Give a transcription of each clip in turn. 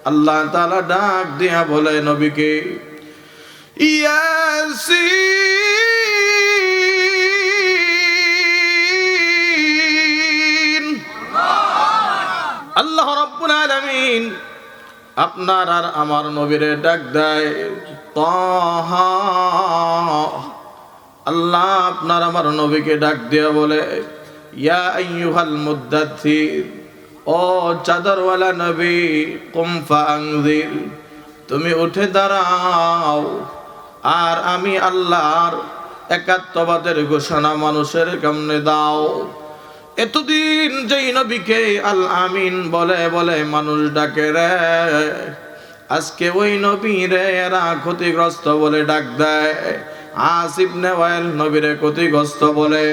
আল্লাহ তাআলা ডাক দিয়া বলে নবীকে, ইয়াসিন। আল্লাহ রাব্বুল আলামিন আপনার আর আমার নবীরে ডাক দেয় তাহা। আল্লাহ আপনার আমার নবীকে ডাক দিয়া বলে, ইয়া আইয়ুহাল মুদ্দাথির, ও চাদরওয়ালা নবী, কুম ফাআনজির, তুমি উঠে দাঁড়াও আর আমি আল্লাহর একাত্মবাদের ঘোষণা মানুষের সামনে দাও। এতদিন যেই নবীকে আল আমিন বলে বলে মানুষ ডাকে রে, আজকে ওই নবী রে এরা ক্ষতিগ্রস্ত বলে ডাক দেয়। আস ইবনে ওয়াইল নবীরে ক্ষতিগ্রস্ত বলে,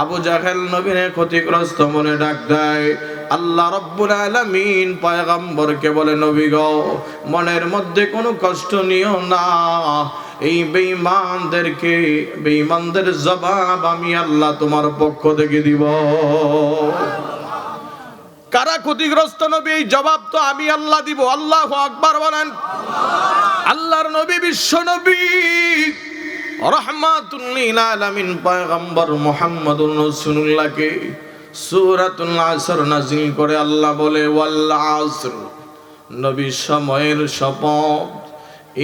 আবু জাহেল নবীরে ক্ষতিগ্রস্ত বলে ডাক দেয়। আল্লাহ রাব্বুল আলামিন পয়গম্বরকে বলে, নবী গো, মনের মধ্যে কোনো কষ্ট নিও না, এই বেঈমানদেরকে, বেঈমানদের জবাব আমি আল্লাহ তোমার পক্ষ থেকে দিব। কারা ক্ষতিগ্রস্ত নবী, এই জবাব তো আমি আল্লাহ দিব। আল্লাহু আকবার বলেন। আল্লাহর নবী, বিশ্ব নবী, রাহমাতুল লিল আলামিন পয়গম্বর মুহাম্মদুর রাসূলুল্লাহকে সূরাতুল আসর নাযিল করে আল্লাহ বলে, ওয়াল আসর, নবী সময়ের শপথ,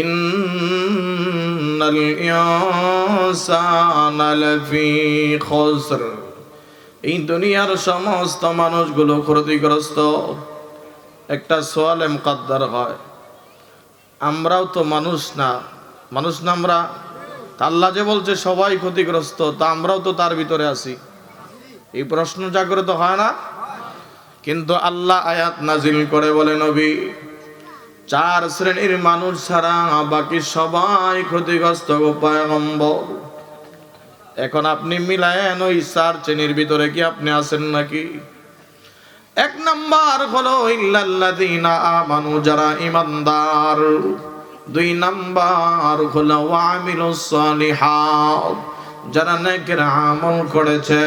ইন্নাল ইনসানা লাফি খুসর, এই দুনিয়ার সমস্ত মানুষগুলো ক্ষতিগ্রস্ত। একটা সওয়ালে মুকদ্দার হয়, আমরাও তো মানুষ না, মানুষ না আমরা? আল্লাহ যে বলছে সবাই ক্ষতিগ্রস্ত, তা আমরাও তো তার ভিতরে আছি। এই প্রশ্ন জাগ্রত হয় না? কিন্তু আল্লাহ আয়াত নাজিল করে বলে, নবী, 4 শ্রেণীর মানুষ ছাড়া বাকি সবাই ক্ষতিগ্রস্ত গো পয়গম্বর। এখন আপনি মিলায়েন ওই 4 শ্রেণীর ভিতরে কি আপনি আছেন নাকি? 1 নাম্বার হলো ইল্লাল্লাযীনা আমানু, যারা ঈমানদার। 2 নাম্বার হলো ওয়ামিলুস সালিহাত, যারা নেকের আমল করেছে।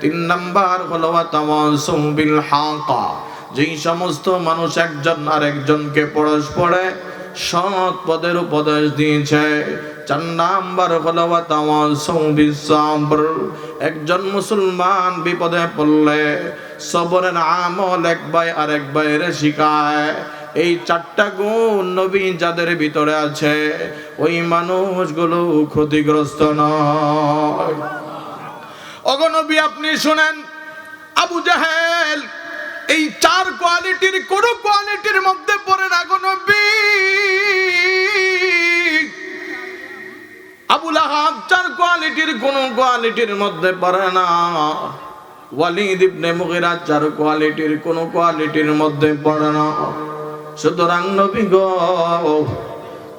3 নাম্বার হলো ওয়াতাওয়াসাউ বিল হক, যেই সমস্ত মানুষ একজন আরেকজনকে পরস্পরে সৎ পদের উপদেশ দিয়েছে। 4 নাম্বার হলো ওয়াতাওয়াসাউ বিস সাবর, একজন মুসলমান বিপদে পড়লে সবরের আমল এক ভাই আরেক ভাইয়ের শিখায়। এই 4টা গুণ নবী যাদের ভিতরে আছে, ওই মানুষগুলো ক্ষতিগ্রস্ত নয়। ওগো নবী, আপনি শুনেন, আবু জাহেল এই 4 কোয়ালিটির কোন কোয়ালিটির মধ্যে পড়ে না গো নবী। আবু লাহাব 4 কোয়ালিটির কোন কোয়ালিটির মধ্যে পড়ে না। ওয়ালিদ ইবনে মুগিরা 4 কোয়ালিটির কোন কোয়ালিটির মধ্যে পড়ে না। সুতরাং নবী গো,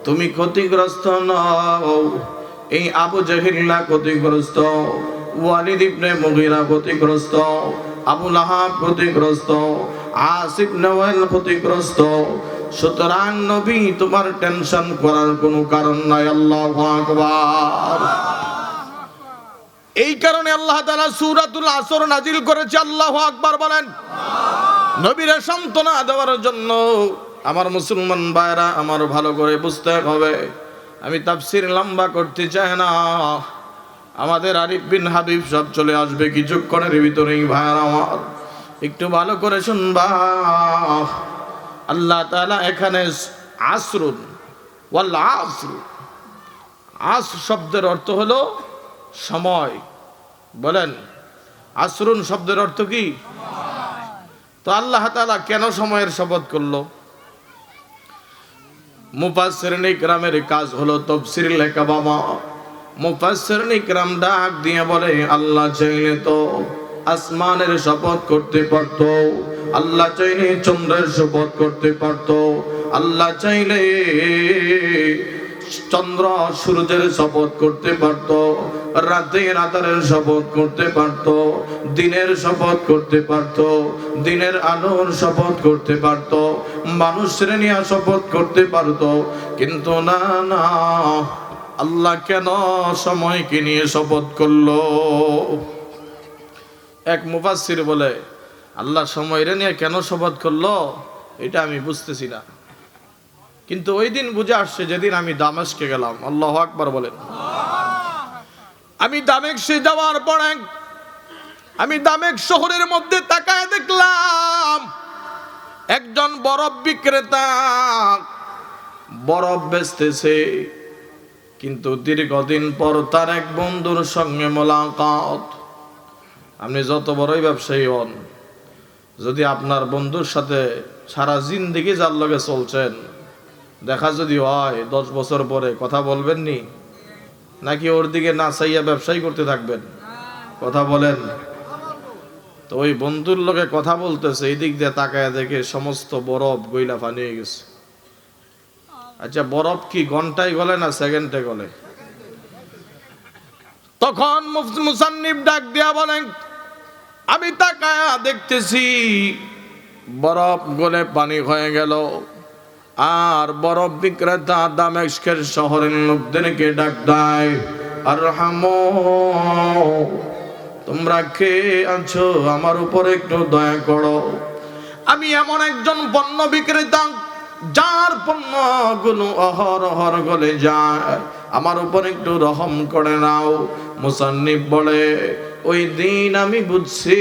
তুমি ক্ষতিগ্রস্ত নও। এই আবু জাহেল ক্ষতিগ্রস্ত, ওয়ালিদ ইবনে মুগিরা ক্ষতিগ্রস্ত, আবু লাহাব ক্ষতিগ্রস্ত, আস ইবনে ওয়াইল ক্ষতিগ্রস্ত। সুতরাং নবী, তোমার টেনশন করার কোনো কারণ নাই। আল্লাহু আকবার। এই কারণে আল্লাহ তাআলা সূরাতুল আসর নাজিল করেছে। আল্লাহু আকবার বলেন। নবীর সান্ত্বনা দেওয়ার জন্য। আমার মুসলমান ভাইরা, আমার ভালো করে বুঝতে হবে, আমি তাফসীর লম্বা করতে চাই না। আমাদের আরিফ বিন হাবিব সব চলে আসবে কিছুক্ষণের ভিতরেই। ভাইরা আমার, একটু ভালো করে শুনবা। আল্লাহ তাআলা এখানে আসরুন ওয়াল আসর, আস শব্দের অর্থ হলো সময়। বলেন, আসরুন শব্দের অর্থ কি? তো আল্লাহ তাআলা কেন সময়ের শপথ করলো? মুফাসসিরিন ইকরামের কাজ হলো তাফসীর লেখা। বাবা, মুফাসসিরিন ইকরাম ডাক দিয়ে বলে, আল্লাহ চাইলে তো আসমানের শপথ করতে পারতো, আল্লাহ চাইলে চন্দ্রের শপথ করতে পারতো, আল্লাহ চাইলে চন্দ্র সূর্যের শপথ করতে পারতো, রাতের আধারের শপথ করতে পারতো, দিনের শপথ করতে পারতো, দিনের আলোর শপথ করতে পারতো, মানুষের নিয়ে শপথ করতে পারতো। কিন্তু না না, আল্লাহ কেন সময়কে নিয়ে শপথ করলো? এক মুফাসসির বলে, আল্লাহ সময়ের নিয়ে কেন শপথ করলো এটা আমি বুঝতেছি না। কিন্তু ওই দিন বুঝে আসছে যেদিন আমি দামেস্কে গেলাম। আল্লাহু আকবার বলেন। আমি দামেস্কে যাওয়ার পরে আমি দামেস্ক শহরের মধ্যে তাকায় দেখলাম একজন বরফ বিক্রেতা বরফ বেচতেছে, কিন্তু দীর্ঘদিন পর তার এক বন্ধুর সঙ্গে মোলাকাত। আপনি যত বড়ই ব্যবসায়ী হন, যদি আপনার বন্ধুর সাথে সারা জিন্দেগি যার লগে চলছেন, দেখা যদি হয় 10 বছর পরে কথা বলবেন নি, নাকি ওর দিকে না চাইয়া ব্যবসায়ী করতে থাকবেন? কথা বলেন। তো ওই বন্ধুর লগে কথা বলতেছে, এই দিক দিয়ে তাকায় দেখে সমস্ত বরফ গইলা পানি হয়ে গেছে। আচ্ছা, বরফ কি ঘন্টায় গলে না সেকেন্ডে গলে? তখন মুসান্নিফ ডাক দিয়া বলেন, আমি তাকায়া দেখতেছি বরফ গলে পানি হয়ে গেল। আর বরফ বিক্রেতা দামেস্কের শহরের লোকদেরকে ডাক দেয়, আরহামো, তোমরা কে আছো, আমার উপর একটু দয়া করো। আমি এমন একজন পণ্য বিক্রেতা যার পণ্যগুলো অহরহর গলে যায়, আমার উপর একটু রহম করে নাও। মুসান্নিফ বলে, ওই দিন আমি বুঝছি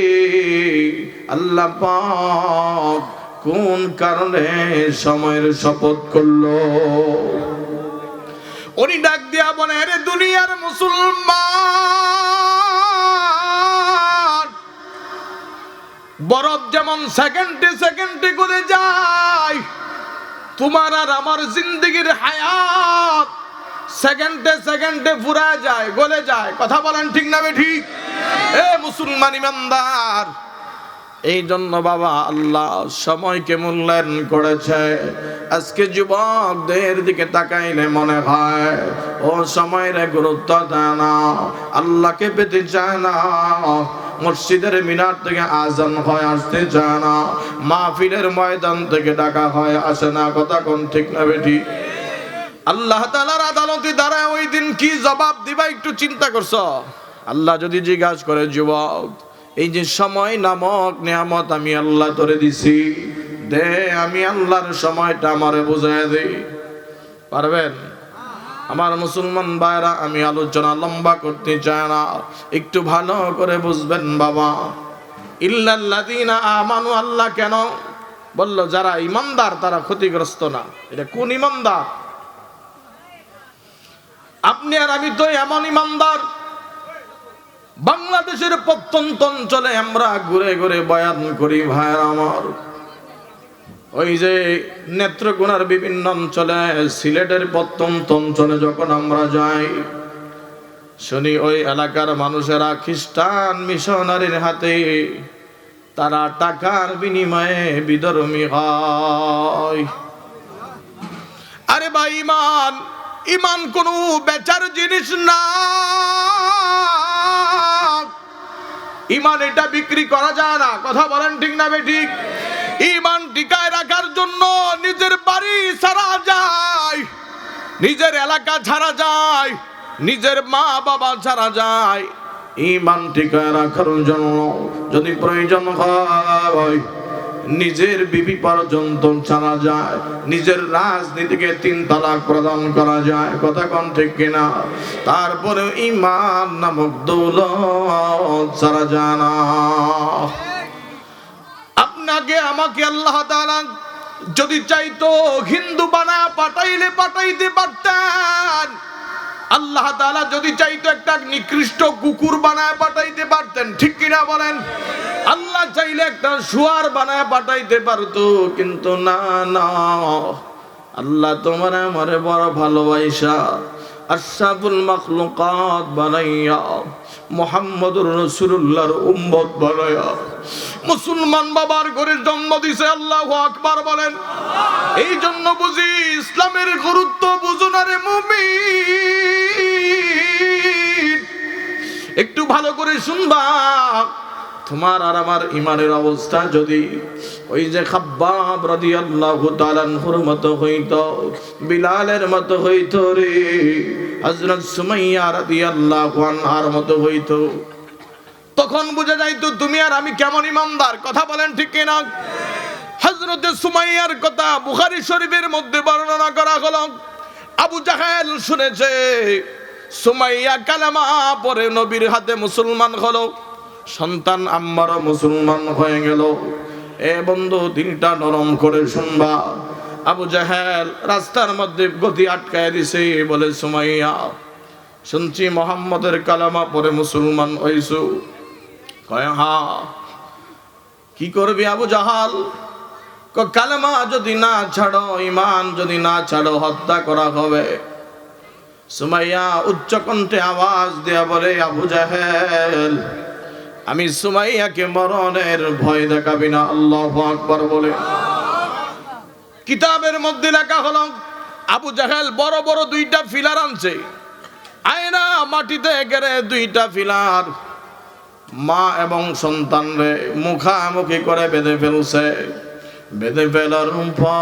আল্লাহ পাক কোন কারণে সময়ের শপথ করলো। উনি ডাক দিয়া বলে, রে দুনিয়ার মুসলমান, বরফ যেমন সেকেন্ডে সেকেন্ডে গলে যায়, তোমার আর আমার জিন্দেগির হায়াত সেকেন্ডে সেকেন্ডে ফুরায় যায়, গলে যায়। কথা বলেন ঠিক না ঠিক? এ মুসলমান ইমানদার, এই জন্য বাবা আল্লাহ সময়কে মূল্যায়ন করেছে। আজকে যুবকদের দিকে তাকাইলে মনে হয় ও সময়ের গুরুত্ব দেয় না, আল্লাহকে পেতে চায় না, মসজিদের মিনার থেকে আজান হয় আসতে চায় না, মাহফিলের ময়দান থেকে ডাকা হয় আসে না। কথা কোন ঠিক না বেটি? আল্লাহ তাআলার আদালতে দাঁড়ায় ওই দিন কি জবাব দিবা একটু চিন্তা করছো? আল্লাহ যদি জিজ্ঞাসা করে, যুবক এই যে সময় নামক নিয়ামত আমি আল্লাহ তোরে দিছি, দে আমি আল্লাহর সময়টা আমারে বুঝায় দেই, পারবেন? আমার মুসলমান ভাইরা, আমি আলোচনা লম্বা করতে চাই না, একটু ভালো করে বুঝবেন বাবা। ইল্লাল্লাযীনা আমানু, আল্লাহ কেন বললো যারা ইমানদার তারা ক্ষতিগ্রস্ত না? এটা কোন ইমানদার? আপনি আর আমি তো এমন ইমানদার, বাংলাদেশের প্রত্যন্ত অঞ্চলে আমরা ঘুরে ঘুরে বয়ান করি ভাইরা আমার। ওই যে নেত্রকোনার বিভিন্ন অঞ্চলে, সিলেটের প্রত্যন্ত অঞ্চলে যখন আমরা যাই, শুনি ওই এলাকার মানুষেরা খ্রিস্টান মিশনারির হাতে তারা টাকার বিনিময়ে বিধর্মী হয়। আরে ভাই, ইমান ইমান কোনো বেচার জিনিস না, ইমান এটা বিক্রি করা যায় না। কথা বলেন ঠিক না বেঠিক? ইমান টিকায় রাখার জন্য নিজের বাড়ি ছাড়া যায়, নিজের এলাকা ছাড়া যায়, নিজের মা বাবা ছাড়া যায়। ইমান টিকায় রাখার জন্য যদি প্রয়োজন হয় নিজের বিবি পর্যন্ত ছাড়া যায়, নিজের রাজনীতিকে 3 তালাক প্রদান করা যায়। কথা কোন ঠিক কিনা? তারপরে ইমান নামক দৌলত ছাড়া যায় না। আপনাকে আমাকে আল্লাহ তাআলা যদি চাইতো হিন্দু বানায় পাঠাইতে পারতেন। আল্লাহ তাআলা যদি চাইতো একটা নিকৃষ্ট কুকুর বানায় পাঠাইতে পারতেন। ঠিক কিনা বলেন? আল্লাহ চাইলে একটা শুয়ার বানায় পাঠাইতে পারতো, কিন্তু না না, আল্লাহ তোমার আমারে বড় ভালোবাসা আশরাফুল মাখলুকাত বানাইয়া মুহাম্মদুর রাসূলুল্লাহর উম্মত বানাইয়া মুসলমান বাবার ঘরে জন্ম দিছে। আল্লাহু আকবার বলেন। এই জন্য বুঝি ইসলামের গুরুত্ব বুঝো না রে মুমিন, একটু ভালো করে শুনবা। তোমার আর আমার ইমানের অবস্থা যদি ওই যে খাব্বাব রাদিয়াল্লাহু তাআলা আনহুর মতো হইতো, বিলালের মতো হইতো রে, হযরত সুমাইয়া রাদিয়াল্লাহু আনহার মতো হইতো, তখন বুঝা যাইতো তুমি আর আমি কেমন ইমানদার। কথা বলেন ঠিক কিনা? হযরতে সুমাইয়ার কথা বুখারী শরীফের মধ্যে বর্ণনা করা হলো। আবু জাহেল শুনেছে সুমাইয়া কালেমা পড়ে নবীর হাতে মুসলমান হলো, সন্তান আম্মারও মুসলমান হয়ে গেল। এ বন্ধু দিনটা নরম করে শুনবা। আবু জাহেল রাস্তার মধ্যে গতি আটকায় দিছে, বলে সুমাইয়া শুনছি মুহাম্মদের কালেমা পড়ে মুসলমান হইছো। কয় হ্যাঁ। কি করবি আবু জাহাল? কালেমা যদি না ছাড়ো, ঈমান যদি না ছাড়ো, হত্যা করা হবে। সুমাইয়া উচ্চ কণ্ঠে আওয়াজ দেয়া বলে, আবু জাহেল আমি সুমাইয়াকে মরণের ভয় দেখাবি না। আল্লাহু আকবার বলে। কিতাবের মধ্যে লেখা হলো আবু জাহেল বড় বড় দুইটা ফিলার আনছে, আয়না মাটিতে গেড়ে দুইটা ফিলার মা এবং সন্তানরে মুখামুখি করে বেঁধে ফেলছে। বেঁধে ফেলার পর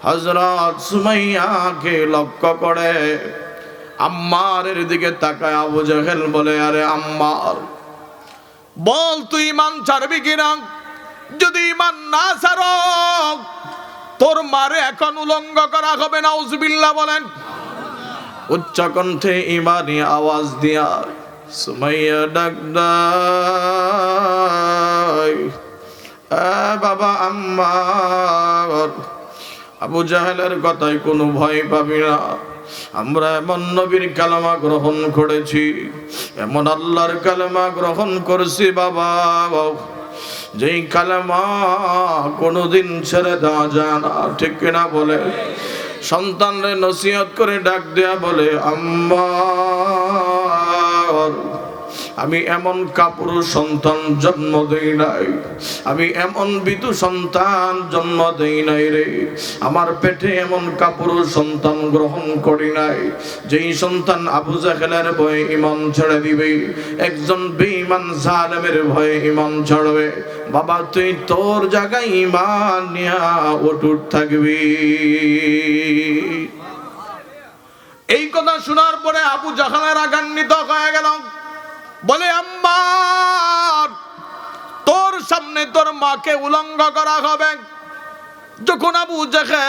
হযরত সুমাইয়াকে লক্ষ্য করে আম্মারের দিকে তাকায় আবু জাহেল বলে, আরে আম্মার বল তুই ঈমান ছাড়বি কিনা? যদি ঈমান না ছাড়ো তোর মারে এখন উলঙ্গ করা হবে। নাউজুবিল্লাহ বলেন। উচ্চ কণ্ঠে ঈমানি আওয়াজ দিয়া সুমাইয়া ডাক দেয়, বাবা আম্মার আবু জাহেলের কথায় কোনো ভয় পাবি না। আমরা এমন নবীর কালেমা গ্রহণ করেছি, এমন আল্লাহর কালেমা গ্রহণ করেছি বাবা, যেই কালেমা কোনোদিন ছেড়ে দেওয়া যায় না। ঠিক কিনা বলে? সন্তানরে নসিহত করে ডাক দেয়া বলে, আম্মা আমি এমন কাপুরুষ সন্তান জন্ম দেই নাই, আমি এমন বিধু সন্তান জন্ম দেই নাই রে। আমার পেটে এমন কাপুরুষ সন্তান গ্রহণ করি নাই যেই সন্তান আবু জাহেলের ভয়ে ঈমান ছেড়ে দিবে, একজন বেঈমান জালেমের ভয়ে ঈমান ছাড়বে। বাবা তুই তোর জায়গায় ঈমান নিয়া অটুট থাকবি। এই কথা শোনার পরে আবু জাহেল রাগান্বিত হয়ে গেল, বলে আম্মা তোর সামনে তোর মাকে উলঙ্গ করা হবে। যখন আবু জাহেল